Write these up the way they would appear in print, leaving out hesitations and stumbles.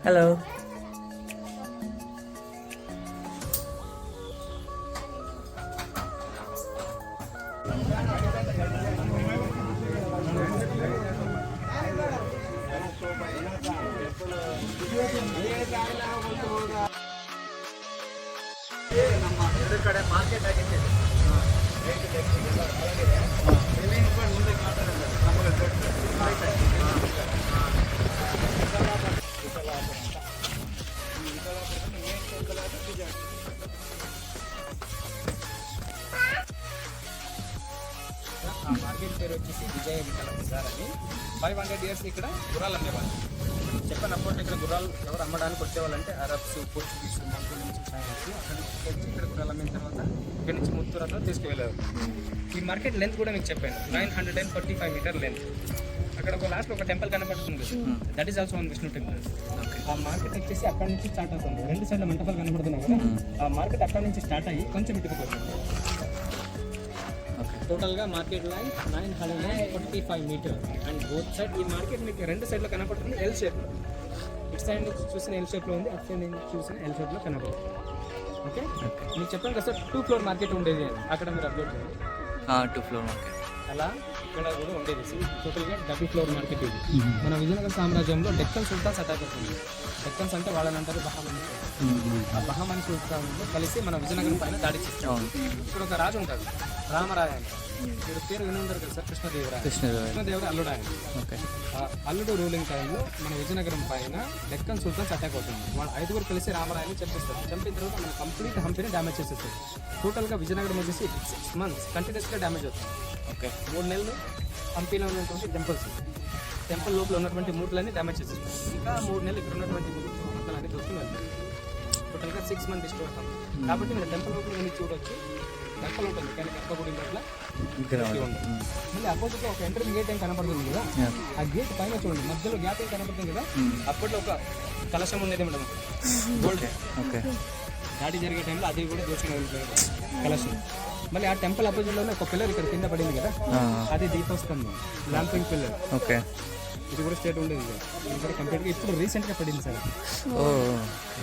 Hello. ನಮ್ಮ ಎರಡು ಕಡೆ ಮಾರ್ಕೆಟ್ ಆಗಿದೆ. మార్కెట్ పేరు వచ్చేసి విజయ విఠల బజార్ అని. 500 years ఇక్కడ గుర్రాలు అమ్మేవాళ్ళు. చెప్పినప్పుడు ఇక్కడ గుర్రాలు ఎవరు అమ్మడానికి వచ్చేవాళ్ళంటే అరబ్స్, పోర్చుగీస్, మంగోల్ నుంచి, చైనీస్ అక్కడ నుంచి వచ్చి ఇక్కడ గుర్రాలు అమ్మిన తర్వాత ఇక్కడ నుంచి ముత్తూరాతో తీసుకువెళ్ళారు. ఈ మార్కెట్ లెంత్ కూడా మీకు చెప్పాను, 945 మీటర్ లెంత్. అక్కడ ఒక లాస్ట్ ఒక టెంపుల్ కనపడుతుంది, that is also one Vishnu temple. ఆ మార్కెట్ వచ్చేసి అక్కడ నుంచి స్టార్ట్ అవుతుంది. 2 సైడ్ల మంటపాలు కనపడుతున్నాయి కదా, ఆ మార్కెట్ అక్కడ నుంచి స్టార్ట్ అయ్యి కొంచెం ఇటుకుపోతుంది. టోటల్గా market line 945 meter and both side. ఈ మార్కెట్ మీకు 2 సైడ్లో కనపడుతుంది ఎల్ షేప్. ఇటు సైడ్ నుంచి చూసిన ఎల్ షేప్లో ఉంది, అటు సైడ్ నుంచి చూసిన ఎల్ షేప్లో కనపడుతుంది. ఓకే, మీకు చెప్పాను కదా సార్ 2 floor మార్కెట్ ఉండేది అని. అక్కడ మీరు అప్డేట్ చేయండి. 2 floor మార్కెట్ అలా ఇక్కడ కూడా ఉండేది. టోటల్గా 30 floor మార్కెట్ ఇది. మన విజయనగర సామ్రాజ్యంలో డెక్కన్ సుల్తాన్స్ అటాక్ అవుతుంది. డెక్కన్స్ అంటే వాళ్ళని అంటారు బహమన్. ఆ బహమన్ సుల్తాన్లో కలిసి మన విజయనగరం పైన దాడి చేస్తాం. ఇక్కడ ఒక రాజు ఉంటాడు, రామరాయ అని. మీరు పేరు విని ఉంటారు కదా సార్, కృష్ణదేవరాయ అల్లుడు ఆయన. అల్లుడు రూలింగ్ టైంలో మన విజయనగరం పైన డెక్కన్ సుల్తాన్స్ అటాక్ అవుతుంది. వాళ్ళు 5 కలిసి రామరాయని చంపిస్తారు. చంపిన తర్వాత మన కంప్లీట్ హంపీని డ్యామేజ్ చేసేస్తారు. టోటల్గా విజయనగరం వచ్చేసి 6 months కంటిన్యూస్గా డ్యామేజ్ అవుతుంది. ఓకే, 3 నెలలు హంపీలో ఉన్నటువంటి టెంపుల్ లోపల ఉన్నటువంటి మూటలన్నీ డ్యామేజ్ చేసేస్తారు. ఇంకా 3 నెలలు ఇక్కడ ఉన్నటువంటి మూటలన్నీ దొరుకుతూ వెళ్తాయి. టోటల్గా 6 months డిస్ట్రోల్ అవుతాం. కాబట్టి మీరు టెంపుల్ లోపల మీరు చూడొచ్చు, టెంపుల్ ఉంటుంది కానీ గర్భగుడి లోపల మళ్ళీ అపోజిట్ ఒక ఎంట్రీ గేట్ ఏం కనపడుతుంది కదా, ఆ గేట్ పైన చూడండి మధ్యలో గ్యాప్ ఏం కనపడుతుంది కదా, అప్పట్లో ఒక కలశం ఉండేది మేడం, గోల్డ్. ఓకే, దాడి జరిగే టైంలో అది కూడా దోచుకుని వెళ్ళిపోయారు కలశం. మళ్ళీ ఆ టెంపుల్ అపోజిట్లోనే ఒక పిల్లర్ ఇక్కడ కింద పడింది కదా, అది దీపోత్సవం ల్యాంపింగ్ పిల్లర్. ఓకే, ఇది కూడా స్టేట్ ఉండేది ఇక్కడ కంప్లీట్గా ఇప్పుడు రీసెంట్గా పడింది సార్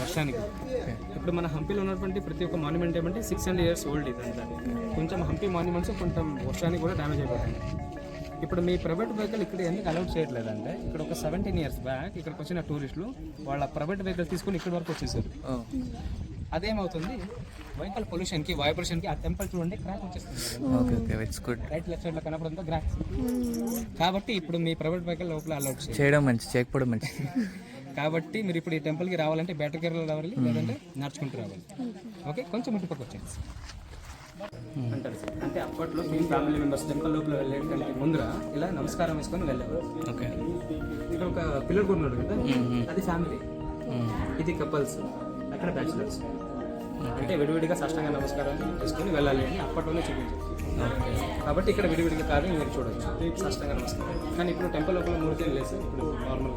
వర్షానికి. ఇప్పుడు మన హంపీలో ఉన్నటువంటి ప్రతి ఒక్క మాన్యుమెంట్ ఏమంటే 600 years ఓల్డ్. ఇదంతా కొంచెం హంపీ మాన్యుమెంట్స్ కొంచెం వర్షానికి కూడా డ్యామేజ్ అయిపోతాయి. ఇప్పుడు మీ ప్రైవేట్ వెహికల్ ఇక్కడ ఎందుకు అలౌట్ చేయట్లేదంటే, ఇక్కడ ఒక 17 years బ్యాక్ ఇక్కడికి వచ్చిన టూరిస్టులు వాళ్ళ ప్రైవేట్ వెహికల్ తీసుకుని ఇక్కడి వరకు వచ్చేసారు. అదేమవుతుంది, వెహికల్ పొల్యూషన్కి, వైబ్రేషన్కి ఆ టెంపుల్ చూడండి క్రాక్ వచ్చేస్తుంది. రైట్ లెఫ్ట్ సైడ్లో కనపడంతో క్రాక్. కాబట్టి ఇప్పుడు మీ ప్రైవేట్ వెహికల్ లోపల అలౌట్ చేయడం మంచి, చేయకపోవడం మంచి. కాబట్టి మీరు ఇప్పుడు ఈ టెంపుల్కి రావాలంటే బ్యాటరీ కేర్లో రావాలి, లేదంటే నడుచుకుంటూ రావాలి. ఓకే, కొంచెం ఇటుపక్క వచ్చేది అంటారు సార్. అంటే అప్పట్లో మీ ఫ్యామిలీ మెంబర్స్ టెంపుల్ లోపల వెళ్ళేటంటే ముందర ఇలా నమస్కారం వేసుకొని వెళ్ళారు. ఓకే, ఇక్కడ ఒక పిల్లర్ కూడా ఉన్నాడు కదా, అది ఫ్యామిలీ, ఇది కపుల్స్, అక్కడ బ్యాచులర్స్. అంటే విడివిడిగా సాష్టాంగ నమస్కారం చేసుకుని వెళ్ళాలి అని అప్పట్లోనే చూపించారు. కాబట్టి ఇక్కడ విడివిడిగా కాదు మీరు చూడవచ్చు సాష్టాంగ నమస్కారం. కానీ ఇప్పుడు టెంపుల్ లోపల 3 కేజీలు లేదు, ఇప్పుడు నార్మల్.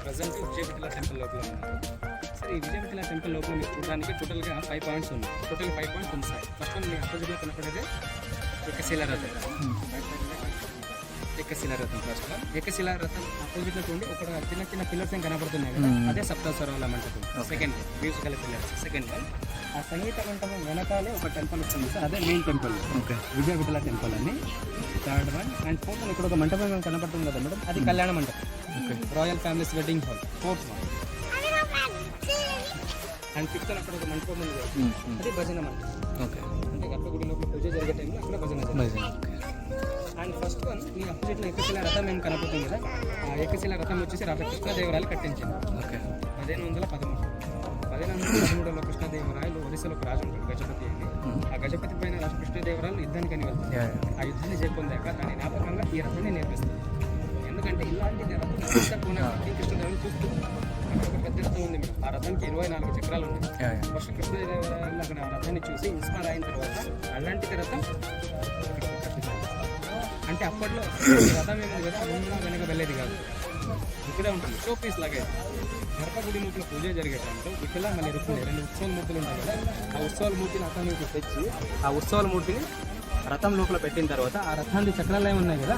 ప్రజెంట్ విజయ విఠల టెంపుల్ లోపల ఉన్నారు. సరే, ఈ విజయ విఠల టెంపుల్ లోపల మీరు చూడడానికి టోటల్గా 5 points ఉన్నాయి. టోటల్ 5 points ఉంది సార్. ఫస్ట్ వన్ మీ అపోజిట్లో కనపడేదే ఏకశిలారథం. ఏకశిలారథం ఫస్ట్ వన్. ఏకశిలారథం అపోజిట్లో చూడండి ఒక చిన్న చిన్న పిల్లర్స్ ఏం కనపడుతున్నాయి కదా, అదే సప్తస్వరాల మంటపం. Second musical pillars. Second one ఆ సంగీత మంటపం వెనకాలే ఒక టెంపుల్ వస్తుంది సార్, అదే మెయిన్ టెంపుల్. ఓకే, విజయ విఠల టెంపుల్ అని. Third one and fourth one ఇక్కడ ఒక మంటపం కనపడుతుంది కదా మేడం, అది కళ్యాణ మంటపం. Royal families wedding hall. Fourth one and fifth అక్కడ ఒక మంటపం ఉంది, అది భజన మంటపం. ఓకే, అంటే గర్భగుడి లోపల పూజ జరిగే టైంలో అక్కడ భజన. అండ్ ఫస్ట్ వన్ మీ అపోజిట్లో ఏకశిలా రథం ఏం కనపడుతుంది కదా, ఆ ఏకశిలా రథం వచ్చేసి రాజా కృష్ణదేవరాయలు కట్టించింది. ఓకే, 1513. 1513లో కృష్ణదేవరాయలు ఒరిస్సాలో ఒక రాజు ఉంటాడు గజపతి అని. ఆ గజపతి పైన రాజు కృష్ణదేవరాయలు యుద్ధానికి అని వెళ్తారు. ఆ యుద్ధాన్ని చేపొందాక దాని జ్ఞాపకంగా ఈ రథాన్ని నేర్పిస్తారు. ఎందుకంటే ఇలాంటి రథం కృష్ణదేవరాయలు చూస్తూ అక్కడ ఒక పెద్ద రథం ఉంది. ఆ రథానికి 24 చక్రాలు ఉన్నాయి. ఫస్ట్ కృష్ణదేవరాయలు అక్కడ ఆ రథాన్ని చూసి ఇన్స్పైర్ అయిన తర్వాత అలాంటి రథం అంటే అప్పట్లో రథం ఏమైంది కదా, ముందుగా వెనక వెళ్ళేది కాదు. ఇక్కడే ఉంటుంది షో పీస్ లాగే. గర్భగుడి మూర్తుల పూజ జరిగే టైంలో ఇక్కడ మళ్ళీ రుక్మిణి 2 ఉత్సవాల మూర్తులు ఉంటాయి కదా, ఆ ఉత్సవాల మూర్తిని రథంలోకి తెచ్చి ఆ ఉత్సవాల మూర్తిని రథం లోపల పెట్టిన తర్వాత ఆ రథాన్ని చక్రాలు ఏమి ఉన్నాయి కదా,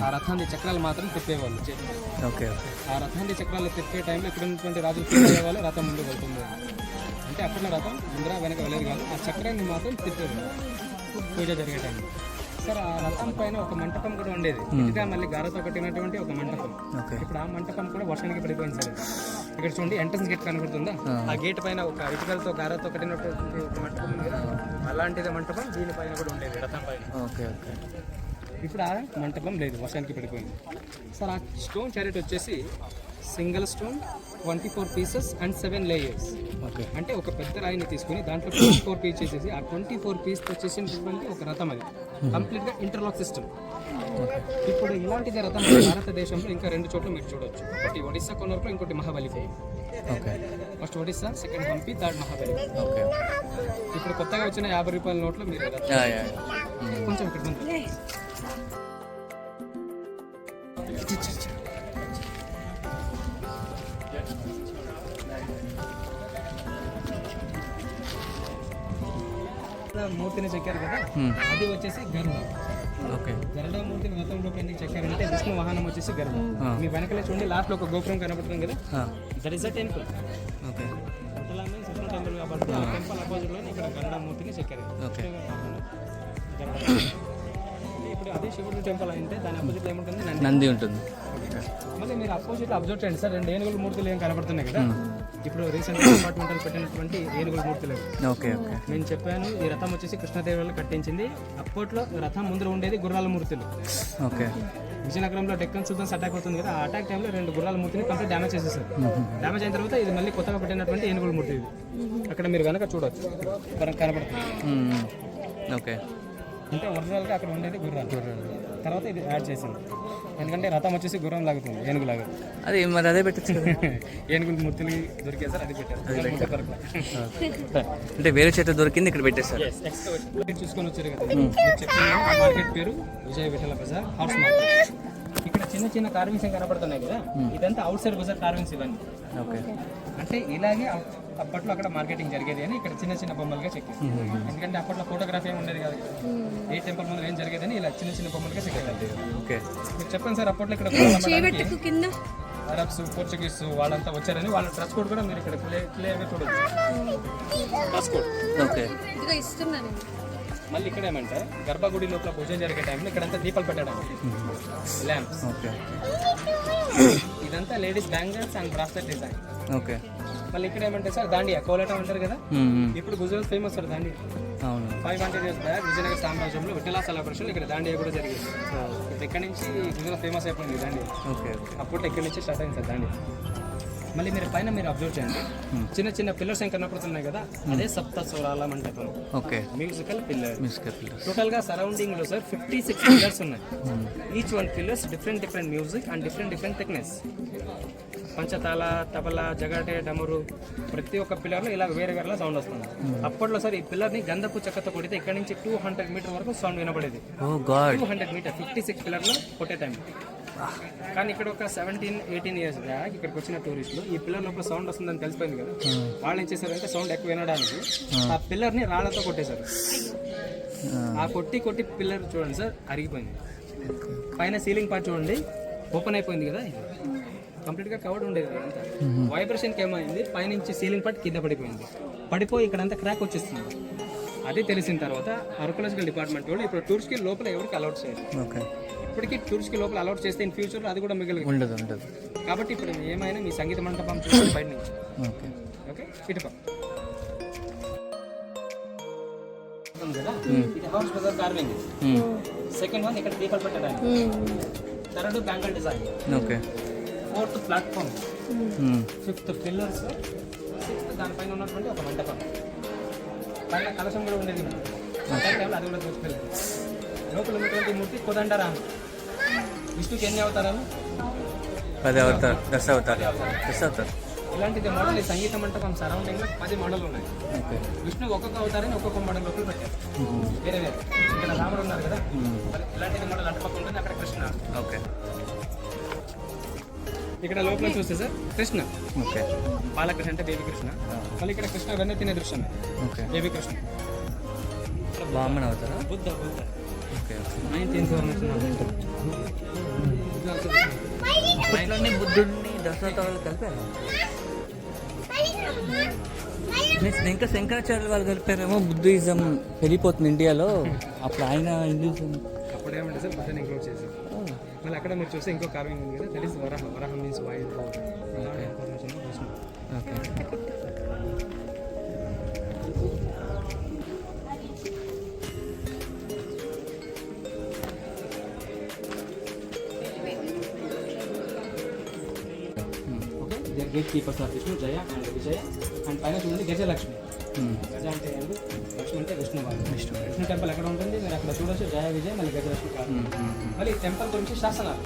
ఆ రథాన్ని చక్రాలు మాత్రం తిప్పేవాళ్ళు చేతితో. ఓకే ఆ రథాన్ని చక్రాలు తిప్పే టైంలో ఇక్కడ ఉన్నటువంటి రాజులు తిప్పేవాళ్ళు, రథం ముందుకు వెళ్తుంది. అంటే అప్పట్లో రథం ముందర వెనక వెళ్ళేది కాదు, ఆ చక్రాన్ని మాత్రం తిప్పేవాళ్ళు పూజ జరిగే టైంలో. సార్ ఆ రథం పైన ఒక మంటపం కూడా ఉండేది, ఇంకా మళ్ళీ గారతో కట్టినటువంటి ఒక మంటపం. ఇప్పుడు ఆ మంటపం కూడా వర్షానికి పడిపోయింది సార్. ఇక్కడ చూడండి ఎంట్రన్స్ గేట్ కనబడుతుందా, ఆ గేట్ పైన ఒక ఇటుకలతో గారతో కట్టినటువంటి ఒక మంటపం ఉంది కదా, అలాంటిది మంటపం దీనిపైన కూడా ఉండేది రథం పైన. Okay okay. ఇప్పుడు ఆ మంటపం లేదు, వర్షానికి పడిపోయింది. సార్ ఆ స్టోన్ చారిట్ వచ్చేసి single stone 24 pieces and 7 layers. Okay. అంటే ఒక పెద్ద రాయిని తీసుకుని దాంట్లో 24 పీస్ చేసేసి ఆ 24 పీస్ వచ్చేసినటువంటి ఒక రథం అది కంప్లీట్గా ఇంటర్లాక్ సిస్టమ్. ఇప్పుడు ఇలాంటిది రథం భారతదేశంలో ఇంకా 2 చోట్ల మీరు చూడొచ్చు. ఒకటి ఒడిస్సా కొనర్లో, ఇంకోటి Mahabalipuram. Okay. First Odisha, second Hampi, third Mahabali. Okay. ఇప్పుడు కొత్తగా వచ్చిన 50 రూపాయల నోట్లో మీరు కొంచెం ఇక్కడ ఉంది. మూర్తిని చెక్కారు కదా, అది వచ్చేసి గరుడ. ఓకే. గరుడ మూర్తిని రథంలో ఎందుకు చెక్కారంటే విష్ణు వాహనం వచ్చేసి గరుడ. మీ వెనకలే చూడండి లాస్ట్ లో ఒక గోపురం కనబడుతుంది కదా, that is a temple. Okay. Temple కాబట్టి ఆ టెంపుల్ అపోజిట్ లో ఇక్కడ గరుడ మూర్తిని చెక్కారు. ఓకే. ఇప్పుడు అదే శివుడు టెంపుల్ అంటే దాని అపోజిట్ లో ఏముంటుంది, నంది ఉంటుంది. మళ్ళీ మీరు అపోజిట్ అబ్జర్వ్ చేయండి సార్, 2 ఏనుగుల మూర్తులు ఏం కనబడుతున్నాయి కదా, ఇప్పుడు రీసెంట్ డిపార్ట్మెంటల్ పెట్టినటువంటి ఏనుగుల మూర్తులు. Okay okay. నేను చెప్పాను ఈ రథం వచ్చేసి కృష్ణదేవరాయలు కట్టించింది. అప్పట్లో రథం ముందర ఉండేది గుర్రాల మూర్తులు. ఓకే. విజయనగరంలో డెక్కన్ సుల్తాన్స్ అటాక్ అవుతుంది కదా, ఆ అటాక్ టైంలో 2 గుర్రాల మూర్తిని కంప్లీట్ డ్యామేజ్ చేసేసారు. డ్యామేజ్ అయిన తర్వాత ఇది మళ్ళీ కొత్తగా పెట్టినటువంటి ఏనుగుల మూర్తి. ఇది అక్కడ మీరు కనుక చూడవచ్చు కనబడుతుంది. ఓకే. అంటే ఒరిజినల్గా అక్కడ ఉండేది గుర్రాలు, తర్వాత ఇది యాడ్ చేసింది. ఎందుకంటే రథం వచ్చేసి గుర్రం లాగుతుంది, ఏనుగు లాగా. అది మరి అదే పెట్టచ్చు. ఏనుగుల మూర్తులు దొరికే సార్ అది పెట్టారు. అంటే వేరే చేత దొరికింది ఇక్కడ పెట్టేస్తారు. చూసుకొని వచ్చారు కదా, చెప్పిన మార్కెట్ పేరు విజయ విఠల బజార్ హౌస్ మార్కెట్. ఇక్కడ చిన్న చిన్న కార్వింగ్స్ కనబడుతున్నాయి కదా, ఇదంతా అవుట్ సైడ్ బజార్ కార్వింగ్స్ ఇవన్నీ. ఓకే. అంటే ఇలాగే అప్పట్లో అక్కడ మార్కెటింగ్ జరిగేది అని ఇక్కడ చిన్న చిన్న బొమ్మలుగా చెక్కారు. ఎందుకంటే అప్పట్లో ఫోటోగ్రఫీ ఏమి ఉండేది కాదు, ఏ టెంపుల్ ముందు ఏం జరిగేదని ఇలా చిన్న చిన్న బొమ్మలుగా చెక్కారు. ఓకే. మీరు చెప్పండి సార్, అప్పట్లో ఇక్కడ అరబ్స్, పోర్చుగీస్ వాళ్ళంతా వచ్చారని వాళ్ళ డ్రెస్ కోడ్ కూడా మీరు ఇక్కడ క్లియర్గా చూడొచ్చు. Dress code. ఓకే. మళ్ళీ ఇక్కడ ఏమంటే గర్భగుడి లోపల పూజ జరిగే టైంలో ఇక్కడంతా దీపాలు పెట్టడం, ల్యాంప్స్. ఓకే. ఇదంతా ladies bangles and bracelet design. Okay. మళ్ళీ ఇక్కడ ఏమంటే సార్ దాండియా, కోలాటం అంటారు కదా, ఇప్పుడు గుజరాత్ ఫేమస్ సార్ దాండియా. అవును. 500 years బ్యాక్ విజయనగర సామ్రాజ్యంలో విఠలా సెలబ్రేషన్ ఇక్కడ దాండియా కూడా జరిగింది. ఇక్కడ నుంచి గుజరాత్ ఫేమస్ అయిపోయింది దాండియా. ఓకే. అప్పుడు ఇక్కడ నుంచి స్టార్ట్ అయింది సార్ దాండియా. మళ్ళీ మీరు పైన మీరు అబ్జర్వ్ చేయండి, చిన్న చిన్న పిల్లర్స్ ఏం కనపడుతున్నాయి కదా, అదే సప్త స్వరాల మంటపం. Okay. Musical pillar. Musical pillar. Total గా సరౌండింగ్ లో సార్ 56 పిల్లర్స్ ఉన్నాయి. Each one pillars different music and different thickness. పంచతాళ, తబలా, జగటే, డమరు, ప్రతి ఒక్క పిల్లర్లో ఇలా వేరే వేరేలా సౌండ్ వస్తుంది. అప్పట్లో సార్ ఈ పిల్లర్ని గంధపు చెక్కతో కొడితే ఇక్కడ నుంచి 200 మీటర్ వరకు సౌండ్ వినపడేది. 200 మీటర్ 56 పిల్లర్లో కొట్టే టైం. కానీ ఇక్కడ ఒక 17-18 years బ్యాక్ ఇక్కడికి వచ్చిన టూరిస్టులు ఈ పిల్లర్ లోపల సౌండ్ వస్తుందని తెలిసిపోయింది కదా, వాళ్ళు ఏం చేశారంటే సౌండ్ ఎక్కువ వినడానికి ఆ పిల్లర్ని రాళ్లతో కొట్టేశారు. ఆ కొట్టి పిల్లర్ చూడండి సార్ అరిగిపోయింది. పైన సీలింగ్ పార్ట్ చూడండి ఓపెన్ అయిపోయింది కదా, కంప్లీట్గా కవర్డ్ ఉండేది అంతా. వైబ్రేషన్కి ఏమైంది, పైనుంచి సీలింగ్ పార్ట్ కింద పడిపోయి ఇక్కడంతా క్రాక్ వచ్చేస్తుంది. అది తెలిసిన తర్వాత ఆర్కియాలజికల్ డిపార్ట్మెంట్ వాళ్ళు ఇప్పుడు టూరిస్ట్కి లోపల ఎవరికి అలౌట్ చేయాలి. ఓకే. ఇప్పటికీ టూరిస్ట్కి లోపల అలౌట్ చేస్తే ఇన్ ఫ్యూచర్ అది కూడా మిగిలి ఉండదు. కాబట్టి ఇప్పుడు ఏమైనా మీ సంగీత మంటపం చూసి బయట నుంచి. ఓకే. ఓకే. ఇటుక కదా, ఇది హౌస్ బజార్ కార్వింగ్. సెకండ్ వన్ ఇక్కడ దీపాలు పెట్టడానికి. Third bangle design. Okay. Fourth platform. Fifth pillars. Sixth దానిపైన ఉన్నటువంటి ఒక మంటపం. పైన కలశం కూడా ఉండేది, అది కూడా చూసుకెళ్ళి. లోపల ఉన్నటువంటి మూర్తి కోదండరాం. విష్ణుకి ఎన్ని అవతారాలు? 10 అవతారు, 10 అవతారు. ఇలాంటిది మోడల్ ఈ సంగీత మంటపం సరౌండింగ్ లో 10 మోడల్ ఉన్నాయి. విష్ణు ఒక్కొక్క అవతారాన్ని ఒక్కొక్క మోడల్ లోపల పెట్టారు. వేరే ఇక్కడ రాముడు ఉన్నారు కదా, ఇలాంటిది మోడల్ అటుపక్క ఉంటుంది, అక్కడ కృష్ణ. ఓకే. ఇక్కడ లోపల చూస్తే సార్ కృష్ణ, ఓకే బాలకృష్ణ అంటే బేబీ కృష్ణ. మళ్ళీ ఇక్కడ కృష్ణ వెన్న తినే దృశ్యం ఓకే. బేబీ కృష్ణ. బామ్మని అవుతారా? బుద్ధ బుద్ధ ఓకే. 19th అప్పట్లోనే బుద్ధుడిని దసరా కలిపారు. ఇంకా శంకరాచార్యులు వాళ్ళు కలిపారేమో. బుద్ధిజం వెళ్ళిపోతుంది ఇండియాలో, అప్పుడు ఆయన హిందూయిజం. అప్పుడు ఏమంటే సార్ బుద్ధని ఇంక్లూడ్ చేశారు. మళ్ళీ అక్కడ మీరు చూస్తే ఇంకో కార్వింగ్ ఉంది కదా, that is Varaha. Varaha means వాయు. Okay. Gate keepers of Vishnu, Jaya and Vijaya. And పైన చూడండి గజలక్ష్మి. గజ అంటే ఏంటి, లక్ష్మి అంటే విష్ణు వాళ్ళు. విష్ణు టెంపుల్ ఎక్కడ ఉంటుంది మీరు అక్కడ చూడొచ్చు. జయ విజయ మళ్ళీ గజలక్ష్మి కాదు. మళ్ళీ టెంపుల్ గురించి శాసనాలు.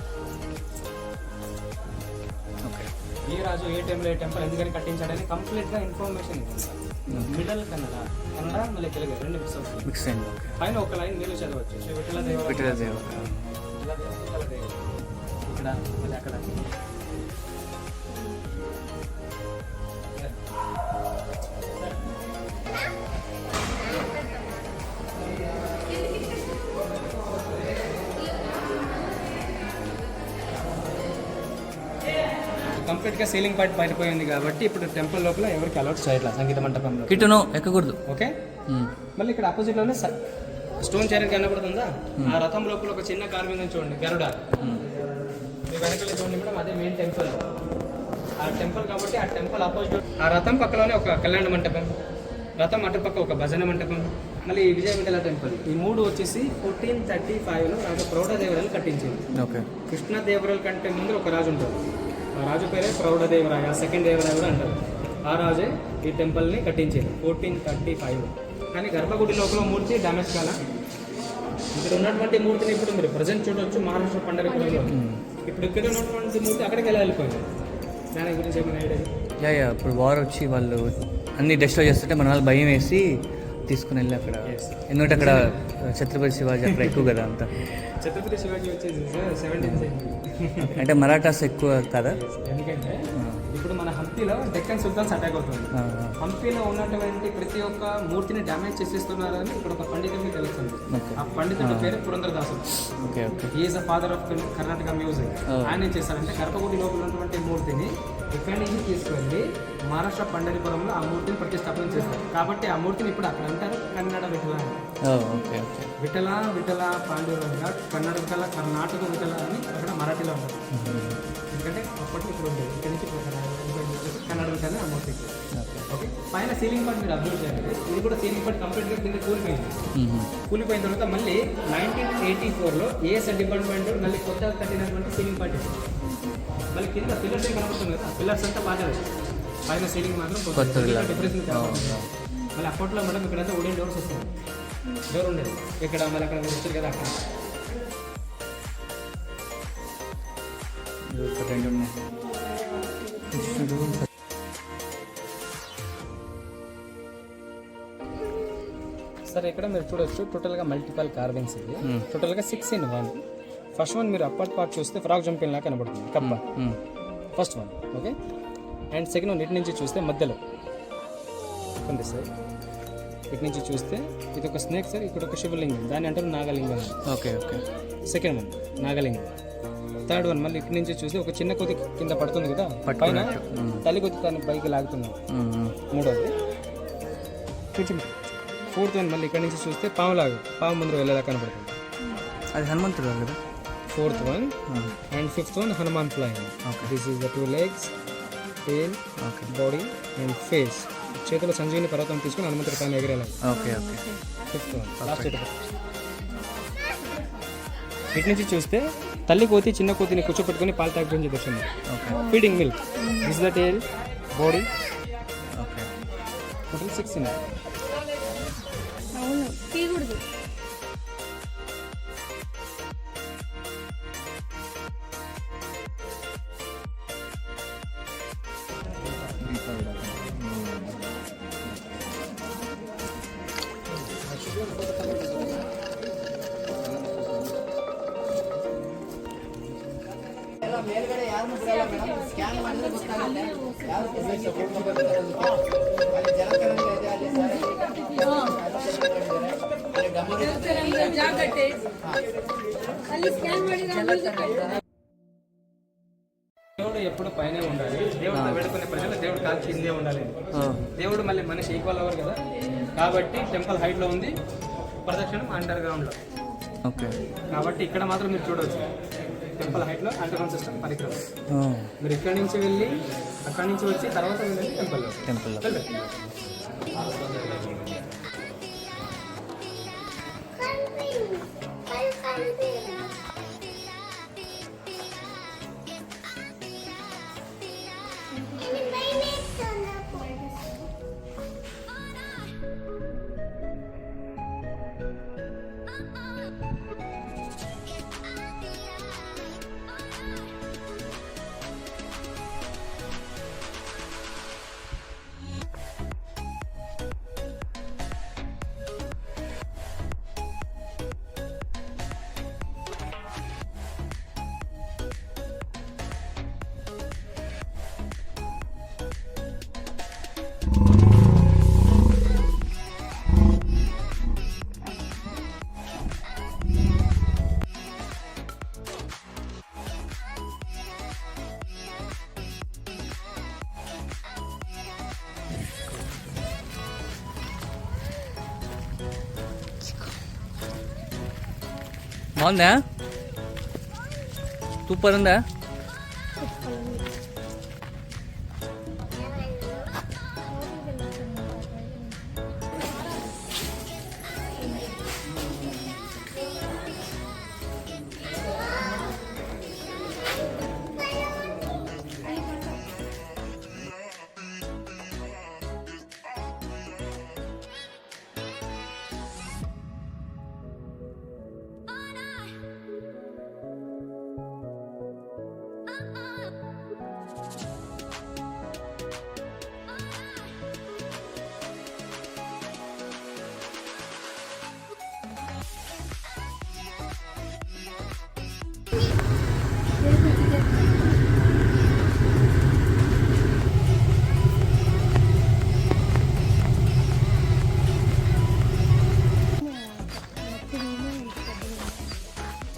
ఏ రాజు ఏ టైంలో ఏ టెంపుల్ ఎందుకని కట్టించాడని కంప్లీట్గా ఇన్ఫర్మేషన్ ఇస్తుంది. మిడల్ కన్నడ మళ్ళీ తెలుగు రెండు మిక్స్ అయింది. పైన ఒక లైన్ మీరు చదవచ్చు. శ్రీ విఠలదేవ ఇక్కడ మళ్ళీ అక్కడ కంప్లీట్గా సీలింగ్ పార్ట్ పడిపోయింది కాబట్టి ఇప్పుడు టెంపుల్ లోపల ఎవరికి అలౌట్ చేయట్లా సంగీత మంటపంలో. కిటనో ఎక్కకూడదు. ఓకే. మళ్ళీ ఇక్కడ ఆపోజిట్లోనే స్టోన్ చైర్ కనబడుతుందా, ఆ రథం లోపల ఒక చిన్న కార్వింగ్ చూడండి, గరుడ. మీ వెనకాల చూడండి మేడం, అదే మెయిన్ టెంపుల్. ఆ టెంపుల్ కాబట్టి ఆ టెంపుల్ ఆపోజిట్ ఆ రథం పక్కలోనే ఒక కళ్యాణ మంటపం, రథం అటుపక్క ఒక భజన మంటపం, మళ్ళీ విజయ విఠల టెంపుల్. ఈ మూడు వచ్చేసి 1435లో రాజు ప్రౌఢదేవరాయలు కట్టించింది. ఓకే. కృష్ణదేవరాయల కంటే ముందు ఒక రాజు ఉంటారు, ఆ రాజు పేరే ప్రౌఢదేవరాయ, సెకండ్ దేవరాయ కూడా అంటారు. ఆ రాజే ఈ టెంపుల్ని కట్టించేది 1435. కానీ గర్భగుడి లోపల మూర్తి డ్యామేజ్ కాల. ఇక్కడ ఉన్నటువంటి మూర్తిని ఇప్పుడు మీరు ప్రజెంట్ చూడవచ్చు మహారాష్ట్ర పండరిపురంలో. ఇప్పుడు ఇక్కడ ఉన్నటువంటి మూర్తి అక్కడికి వెళ్ళిపోయింది. దాని గురించి ఏమైనా ఐడియా? యా ఇప్పుడు వార్ వచ్చి వాళ్ళు అన్ని డిస్ట్రాయ్ చేస్తుంటే మన వాళ్ళు భయం వేసి తీసుకుని వెళ్ళి అక్కడ. ఎందుకంటే అక్కడ ఛత్రపతి శివాజీ అక్కడ ఎక్కువ కదా అంతా. ఛత్రపతి శివాజీ వచ్చేసి 17th century. అంటే మరాఠాస్ ఎక్కువ కదా. ఎందుకంటే ఇప్పుడు మన హంపీలో డెక్కన్ సుల్తాన్స్ అటాక్ అవుతుంది. హంపీలో ఉన్నటువంటి ప్రతి ఒక్క మూర్తిని డ్యామేజ్ చేసేస్తున్నారని ఇక్కడ ఒక పండితుడికి తెలుస్తుంది. ఆ పండితుడి పేరు Purandara Dasa. Okay okay. Is a father of Karnataka music. ఆయన ఏం చేస్తారంటే గర్భగుడి లోపల ఉన్నటువంటి మూర్తిని ఇక్కడి నుంచి తీసుకెళ్ళి మహారాష్ట్ర పండరిపురంలో ఆ మూర్తిని ప్రతిష్టాపన చేస్తారు. కాబట్టి ఆ మూర్తిని ఇప్పుడు అక్కడ అంటారు కన్నడ విఠల. Okay okay. విఠల విఠల పాండ్యురంగ కన్నడ విఠల, కర్ణాటక విఠల అని అక్కడ మరాఠీలో ఉంటుంది. ఎందుకంటే అప్పట్లో ఇప్పుడు ఉండేది ఇక్కడ నుంచి కన్నడ విఠల ఆ మూర్తి. ఓకే. పైన సీలింగ్ పార్ట్ మీరు అబ్జర్వ్ చేయాలి. ఇది కూడా సీలింగ్ పార్ట్ కంప్లీట్గా కింద కూలిపోయింది. కూలిపోయిన తర్వాత మళ్ళీ 1984లో ఏఎస్ డిపార్ట్మెంట్ మళ్ళీ కొత్తగా కట్టినటువంటి సీలింగ్ పార్ట్ ఇది. మళ్ళీ కింద పిల్లర్స్ కనబడుతుంది కదా, పిల్లర్స్ అంతా బాగా పైన సీలింగ్ మాత్రం డిఫరెన్స్. మళ్ళీ అప్పట్లో మేడం ఇక్కడంతా వుడెన్ డోర్స్ వస్తుంది. డోర్ ఉండేది ఇక్కడ, మళ్ళీ అక్కడ మీరు వచ్చారు కదా అక్కడ. సరే ఇక్కడ మీరు చూడొచ్చు టోటల్గా మల్టిపల్ కార్వింగ్స్. ఇది టోటల్గా 6 in 1. ఫస్ట్ వన్ మీరు అప్పటి పార్ట్ చూస్తే ఫ్రాక్ జంపింగ్ లాగా కనబడుతుంది కప్ప, first one. Okay. And second one ఇటు నుంచి చూస్తే మధ్యలో ఉంది సార్. ఇటు నుంచి చూస్తే ఇది ఒక స్నేక్ సార్, ఇక్కడ ఒక శివలింగం, దాన్ని అంటారు Nagalingam. Okay okay. Second one Nagalingam. Third one మళ్ళీ ఇటు నుంచి చూస్తే ఒక చిన్న కొద్ది కింద పడుతుంది కదా, పైన తల్లి కొద్ది దాన్ని పైకి లాగుతున్నాం. మూడోది. ఫోర్త్ వన్ మళ్ళీ ఇక్కడ నుంచి చూస్తే పాములాగా, పాము ముందు వెళ్ళేలా కనబడుతుంది, అది హనుమంతుడు కదా. Fourth one. And fifth one Hanuman flying. This is the 2 legs, tail, బాడీ అండ్ ఫేస్. చేతిలో సంజీవిని పర్వతం తీసుకుని హనుమంతుడి పైన ఎగిరేలా. Okay okay. Fifth one last. ఇటు నుంచి చూస్తే తల్లి కోతి చిన్న కోతిని కూర్చోపెట్టుకుని పాలు తాగిపోయింది దర్శనం. Feeding milk. This the tail, body. Okay. Total 6 in 1. అవును తీయకూడదు. ಮೇಲ್ಗಡೆ ಯಾರನ್ನು ಬಿಡಲ್ಲ ಮೇಡಮ್, ಸ್ಕ್ಯಾನ್ ಮಾಡಿದ್ರೆ ಗೊತ್ತಾಗುತ್ತೆ ಯಾರು ಜಲತರಂಗ ಇದೆ ಅಲ್ಲಿ ಜಾಗಟ್ಟೆ ಅಲ್ಲಿ ಸ್ಕ್ಯಾನ್ ಮಾಡಿದ್ರೆ దేవుడు ఎప్పుడు పైనే ఉండాలి. దేవుడు వేడుకునే ప్రజలు దేవుడు కాలు కిందే ఉండాలి. దేవుడు మళ్ళీ మనిషి ఈక్వల్ అవ్వరు కదా, కాబట్టి టెంపుల్ హైట్ లో ఉంది, ప్రదక్షిణం అండర్ గ్రౌండ్ లో. ఓకే. కాబట్టి ఇక్కడ మాత్రం మీరు చూడవచ్చు టెంపుల్ హైట్ లో అండర్ గ్రౌండ్ సిస్టమ్ పరిక్రమ. మీరు ఇక్కడి నుంచి వెళ్ళి అక్కడి నుంచి వచ్చి తర్వాత వెళ్ళండి టెంపుల్లో. బాగుందా? సూపర్ ఉందా?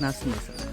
నాశనం చేశారు.